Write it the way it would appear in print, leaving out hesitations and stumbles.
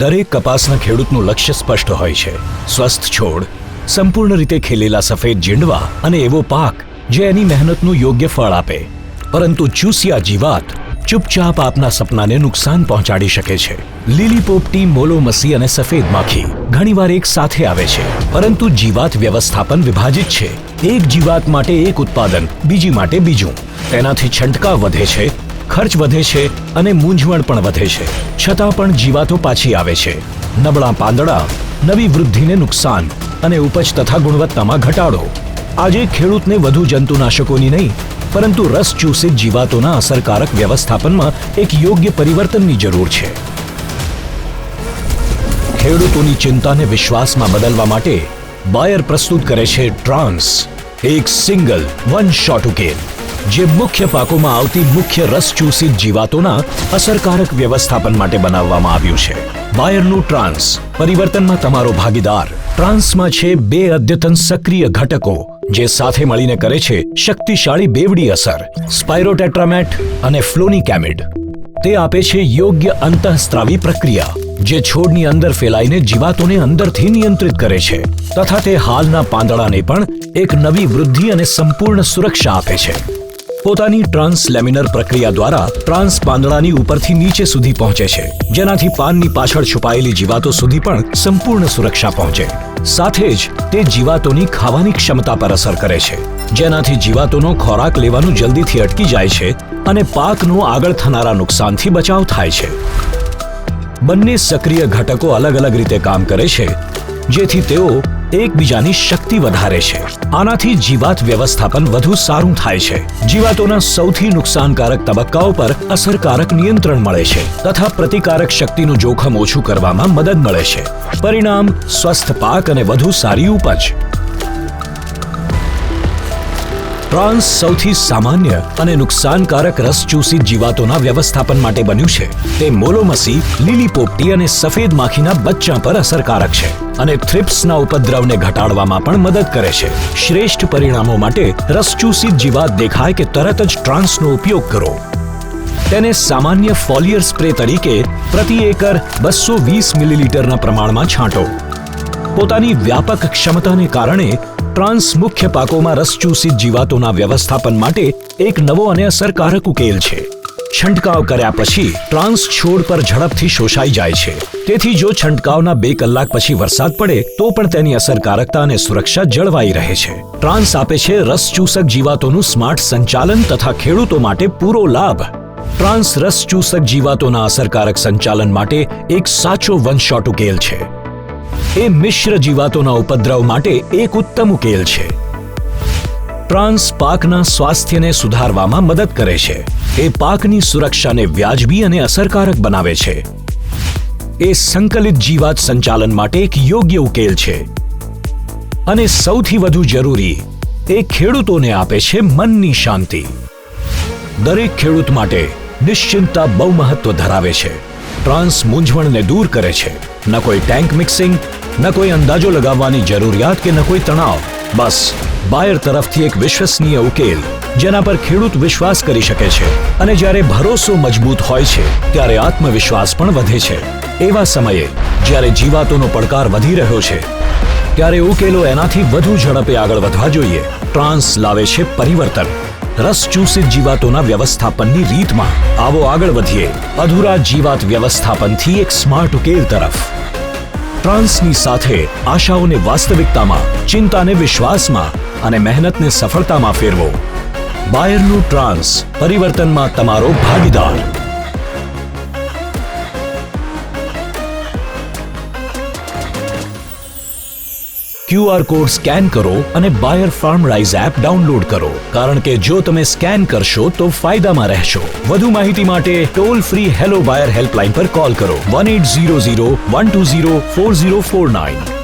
દરેક કપાસના ખેડૂતનું લક્ષ્ય સ્પષ્ટ હોય છે. સ્વસ્થ છોડ, સંપૂર્ણ રીતે ખીલેલા સફેદ જીંડવા અને એવો પાક જે એની મહેનતનું યોગ્ય ફળ આપે. પરંતુ ચૂસિયા જીવાત ચૂપચાપ આપના સપનાને નુકસાન પહોંચાડી શકે છે. લીલી પોપટી, મોલોમસી અને સફેદ માખી ઘણીવાર એક સાથે આવે છે, પરંતુ જીવાત વ્યવસ્થાપન વિભાજિત છે. એક જીવાત માટે એક ઉત્પાદન, બીજી માટે બીજું. તેનાથી છંટકાવ વધે છે, ખર્ચ વધે છે અને મૂંઝવણ પણ વધે છે. છતાં પણ જીવાતો પાછી આવે છે. નબળા પાંદડા, નવી વૃદ્ધિને નુકસાન અને ઉપજ તથા ગુણવત્તામાં ઘટાડો. આજે ખેડૂતને વધુ જંતુનાશકોની નહીં, પરંતુ રસ ચૂસિત જીવાતોના અસરકારક વ્યવસ્થાપનમાં એક યોગ્ય પરિવર્તનની જરૂર છે. ખેડૂતોની ચિંતાને વિશ્વાસમાં બદલવા માટે બાયર પ્રસ્તુત કરે છે ટ્રાન્સ, એક સિંગલ વન શોટ ઉકેલ જે મુખ્ય પાકોમાં આવતી મુખ્ય રસ ચૂસિત જીવાતોના અસરકારક વ્યવસ્થાપન માટે બનાવવામાં આવ્યું છે. બાયરનું ટ્રાન્સ, પરિવર્તનમાં તમારો ભાગીદાર. ટ્રાન્સમાં છે 2 અદ્યતન સક્રિય ઘટકો જે સાથે મળીને કરે છે શક્તિશાળી બેવડી અસર: સ્પાયરોટેટ્રામેટ અને ફ્લોનિકેમિડ. તે આપે છે યોગ્ય અંતઃસ્ત્રાવી પ્રક્રિયા જે છોડની અંદર ફેલાઈને જીવાતોને અંદરથી નિયંત્રિત કરે છે તથા તે હાલના પાંદડાને પણ એક નવી વૃદ્ધિ અને સંપૂર્ણ સુરક્ષા આપે છે. પોતાની ટ્રાન્સ લેમિનર પ્રક્રિયા દ્વારા ટ્રાન્સ પાંદડાની ઉપરથી નીચે સુધી પહોંચે છે, જેનાથી પાનની પાછળ છુપાયેલી જીવાતો સુધી પણ સંપૂર્ણ સુરક્ષા પહોંચે. સાથે જ તે જીવાતોની ખાવાની ક્ષમતા પર અસર કરે છે, જેનાથી જીવાતોનો ખોરાક લેવાનું જલ્દીથી અટકી જાય છે અને પાકનો આગળ થનારા નુકસાનથી બચાવ થાય છે. બંને સક્રિય ઘટકો અલગ અલગ રીતે કામ કરે છે, જેથી તેઓ એકબીજાની શક્તિ વધારે છે. આનાથી જીવાત વ્યવસ્થાપન વધુ સારું થાય છે. જીવાતોના સૌથી નુકસાનકારક તબક્કાઓ પર અસરકારક નિયંત્રણ મળે છે તથા પ્રતિકારક શક્તિનું જોખમ ઓછું કરવામાં મદદ મળે છે. પરિણામ: સ્વસ્થ પાક અને વધુ સારી ઉપજ. ટ્રાન્સ સૌથી સામાન્ય અને નુકસાનકારક રસ ચૂસિત જીવાતોના વ્યવસ્થાપન માટે બન્યું છે. તે મોલોમસી, લીલી પોપટી અને સફેદ માખીના બચ્ચા પર અસરકારક છે અને થ્રિપ્સના ઉપદ્રવને ઘટાડવામાં પણ મદદ કરે છે. શ્રેષ્ઠ પરિણામો માટે રસ ચૂસિત જીવાત દેખાય કે તરત જ ટ્રાન્સનો ઉપયોગ કરો. તેને સામાન્ય ફોલિયર સ્પ્રે તરીકે પ્રતિ એકર 220 મિલીલીટરના પ્રમાણમાં છાંટો. પોતાની વ્યાપક ક્ષમતાને કારણે ટ્રાન્સ મુખ્ય પાકોમાં રસ ચૂસિત જીવાતોના વ્યવસ્થાપન માટે એક નવો અને અસરકારક ઉકેલ છે. છંટકાવ કર્યા પછી ટ્રાન્સ છોડ પર ઝડપથી શોષાઈ જાય છે, તેથી જો છંટકાવના 2 કલાક પછી વરસાદ પડે તો પણ તેની અસરકારકતા અને સુરક્ષા જળવાઈ રહે છે. ટ્રાન્સ આપે છે રસ ચૂસક જીવાતોનું સ્માર્ટ સંચાલન તથા ખેડૂતો માટે પૂરો લાભ. ટ્રાન્સ રસ ચૂસક જીવાતોના અસરકારક સંચાલન માટે એક સાચો વન શોટ ઉકેલ છે. એ મિશ્ર જીવાતોના ઉપદ્રવ માટે એક ઉત્તમ ઉકેલ છે. ટ્રાન્સ પાકના સ્વાસ્થ્યને સુધારવામાં મદદ કરે છે. એ પાકની સુરક્ષાને વ્યાજબી અને અસરકારક બનાવે છે. એ સંકલિત જીવાત સંચાલન માટે એક યોગ્ય ઉકેલ છે. અને સૌથી વધુ જરૂરી, એ ખેડૂતોને આપે છે મનની શાંતિ. દરેક ખેડૂત માટે નિશ્ચિંતતા બહુ મહત્વ ધરાવે છે. ટ્રાન્સ મૂંઝવણને દૂર કરે છે. ન કોઈ ટેન્ક મિક્સિંગ, ન કોઈ અંદાજો લગાવવાની જરૂરિયાત કે ન કોઈ તણાવ. બસ બાયર તરફથી એક વિશ્વસનીય ઉકેલ જેના પર ખેડૂત વિશ્વાસ કરી શકે છે. અને જ્યારે ભરોસો મજબૂત હોય છે ત્યારે આત્મવિશ્વાસ પણ વધે છે. એવા સમયે જ્યારે જીવાતોનો પડકાર વધી રહ્યો છે ત્યારે ઉકેલો એનાથી વધુ ઝડપે આગળ વધવા જોઈએ. ટ્રાન્સ લાવે છે પરિવર્તન. રસ ચૂસિત જીવાતોના વ્યવસ્થાપનની રીતમાં આવો આગળ વધીએ અધૂરા જીવાત વ્યવસ્થાપનથી એક સ્માર્ટ ઉકેલ તરફ. ટ્રાન્સની સાથે આશાઓને વાસ્તવિકતામાં, ચિંતાને વિશ્વાસમાં અને મહેનતને સફળતામાં ફેરવો. બાયરનું ટ્રાન્સ, પરિવર્તનમાં તમારો ભાગીદાર. QR કોડ સ્કેન કરો અને બાયર ફાર્મરાઇઝ એપ ડાઉનલોડ કરો, કારણ કે જો તમે સ્કેન કરશો તો ફાયદામાં રહેશો. વધુ માહિતી માટે ટોલ ફ્રી હેલો બાયર હેલ્પલાઇન પર કોલ કરો 1800 120 4049.